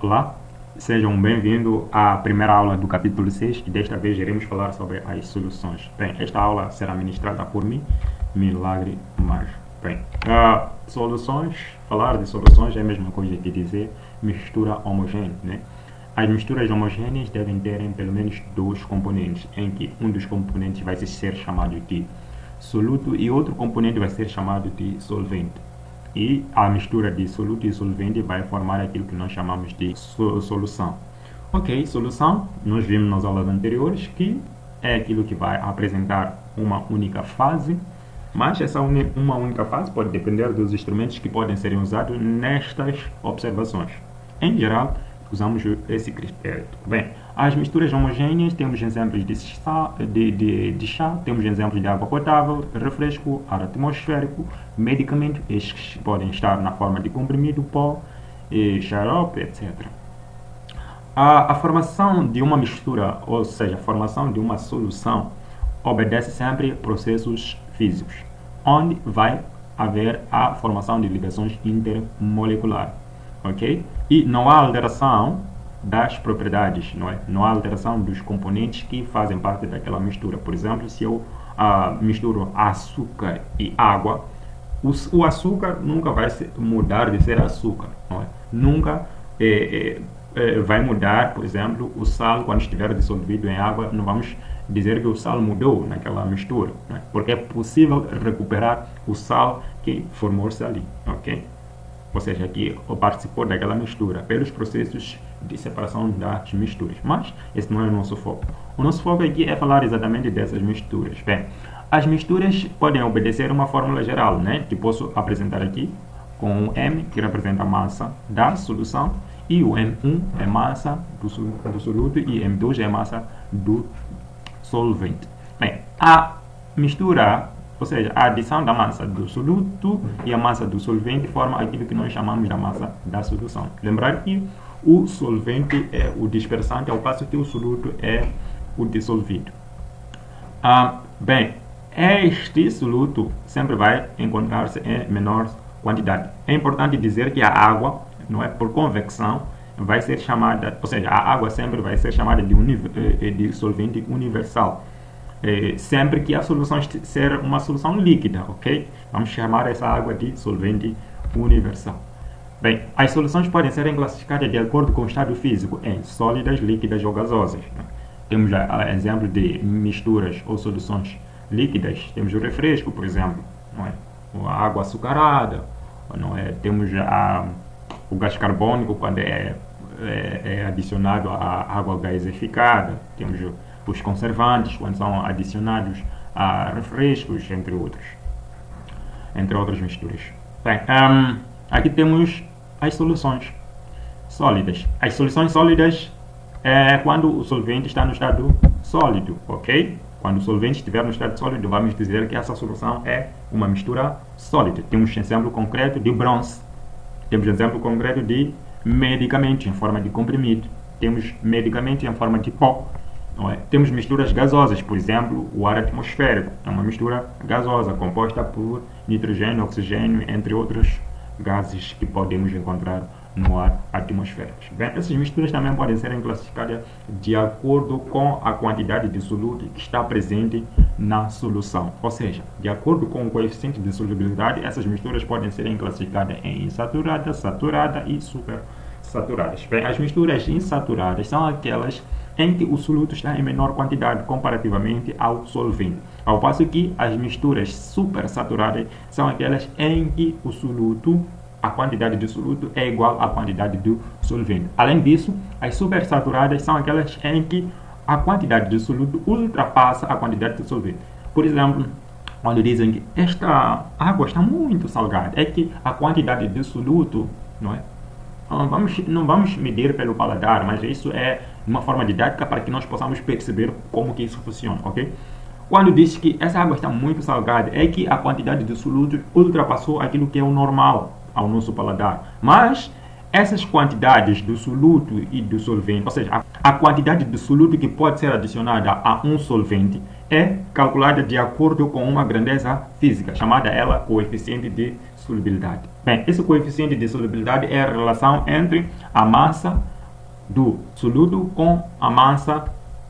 Olá, sejam bem-vindos à primeira aula do capítulo 6 e desta vez iremos falar sobre as soluções. Bem, esta aula será ministrada por mim, Milagre Mar. Bem, soluções, falar de soluções é a mesma coisa que dizer mistura homogênea, né? As misturas homogêneas devem ter pelo menos dois componentes, em que um dos componentes vai ser chamado de soluto e outro componente vai ser chamado de solvente. E a mistura de soluto e solvente vai formar aquilo que nós chamamos de solução. Ok, solução, nós vimos nas aulas anteriores que é aquilo que vai apresentar uma única fase, mas essa uma única fase pode depender dos instrumentos que podem ser usados nestas observações. Em geral, usamos esse critério. Bem, as misturas homogêneas, temos exemplos de chá, temos exemplos de água potável, refresco, ar atmosférico, medicamento, estes podem estar na forma de comprimido, pó, xarope, etc. A formação de uma mistura, ou seja, a formação de uma solução, obedece sempre processos físicos, onde vai haver a formação de ligações intermoleculares. Ok? E não há alteração das propriedades, não há alteração dos componentes que fazem parte daquela mistura. Por exemplo, se eu misturo açúcar e água, o açúcar nunca vai mudar de ser açúcar, não é? Nunca vai mudar, por exemplo, o sal quando estiver dissolvido em água, não vamos dizer que o sal mudou naquela mistura, não é? Porque é possível recuperar o sal que formou-se ali, ok? Ou seja, que participou daquela mistura, pelos processos de separação das misturas. Mas esse não é o nosso foco. O nosso foco aqui é falar exatamente dessas misturas. Bem, as misturas podem obedecer uma fórmula geral, né, que posso apresentar aqui, com o M, que representa a massa da solução, e o M1 é massa do soluto e M2 é massa do solvente. Bem, a mistura, ou seja, a adição da massa do soluto e a massa do solvente forma aquilo que nós chamamos da massa da solução. Lembrar que o solvente é o dispersante, ao passo que o soluto é o dissolvido. Bem, este soluto sempre vai encontrar-se em menor quantidade. É importante dizer que a água, não é, por convecção, vai ser chamada, ou seja, a água sempre vai ser chamada de solvente universal. Sempre que a solução ser uma solução líquida, ok? Vamos chamar essa água de solvente universal. Bem, as soluções podem ser classificadas de acordo com o estado físico em sólidas, líquidas ou gasosas, né? Temos exemplo de misturas ou soluções líquidas, temos o refresco, por exemplo, não é? A água açucarada, não é? Temos o gás carbônico quando é adicionado à água gaseificada, temos os conservantes quando são adicionados a refrescos, entre outras misturas. Bem, aqui temos as soluções sólidas. As soluções sólidas é quando o solvente está no estado sólido, ok? Quando o solvente estiver no estado sólido, vamos dizer que essa solução é uma mistura sólida. Temos exemplo concreto de bronze. Temos exemplo concreto de medicamento em forma de comprimido. Temos medicamento em forma de pó. Não é? Temos misturas gasosas, por exemplo, o ar atmosférico. É uma mistura gasosa composta por nitrogênio, oxigênio, entre outros gases que podemos encontrar no ar atmosférico. Bem, essas misturas também podem ser classificadas de acordo com a quantidade de soluto que está presente na solução. Ou seja, de acordo com o coeficiente de solubilidade, essas misturas podem ser classificadas em insaturada, saturada e supersaturadas. Bem, as misturas insaturadas são aquelas em que o soluto está em menor quantidade comparativamente ao solvente, ao passo que as misturas supersaturadas são aquelas em que o soluto, a quantidade de soluto é igual à quantidade do solvente. Além disso, as supersaturadas são aquelas em que a quantidade de soluto ultrapassa a quantidade de solvente. Por exemplo, quando dizem que esta água está muito salgada, é que a quantidade de soluto, não é? Não vamos medir pelo paladar, mas isso é uma forma didática para que nós possamos perceber como que isso funciona, ok? Quando diz que essa água está muito salgada, é que a quantidade de soluto ultrapassou aquilo que é o normal ao nosso paladar. Mas essas quantidades do soluto e do solvente, ou seja, a quantidade de soluto que pode ser adicionada a um solvente é calculada de acordo com uma grandeza física, chamada ela coeficiente de solubilidade. Bem, esse coeficiente de solubilidade é a relação entre a massa do soludo com a massa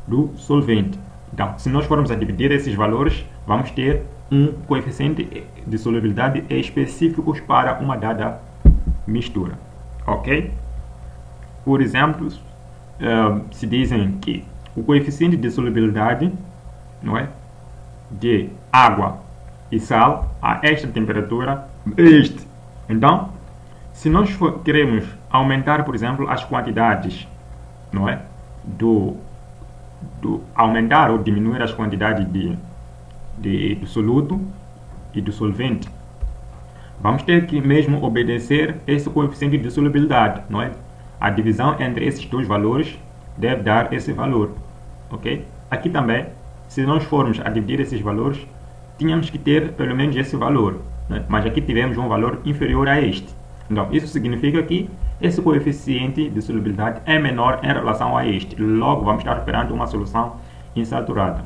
do solvente. Então, se nós formos a dividir esses valores, vamos ter um coeficiente de solubilidade específicos para uma dada mistura, ok? Por exemplo, se dizem que o coeficiente de solubilidade, não é, de água e sal a esta temperatura é este. Então, se nós queremos aumentar, por exemplo, as quantidades, não é, aumentar ou diminuir as quantidades do soluto e do solvente, vamos ter que mesmo obedecer esse coeficiente de solubilidade, não é? A divisão entre esses dois valores deve dar esse valor, ok? Aqui também, se nós formos a dividir esses valores, tínhamos que ter pelo menos esse valor, né? Mas aqui tivemos um valor inferior a este. Então, isso significa que esse coeficiente de solubilidade é menor em relação a este. Logo, vamos estar esperando uma solução insaturada.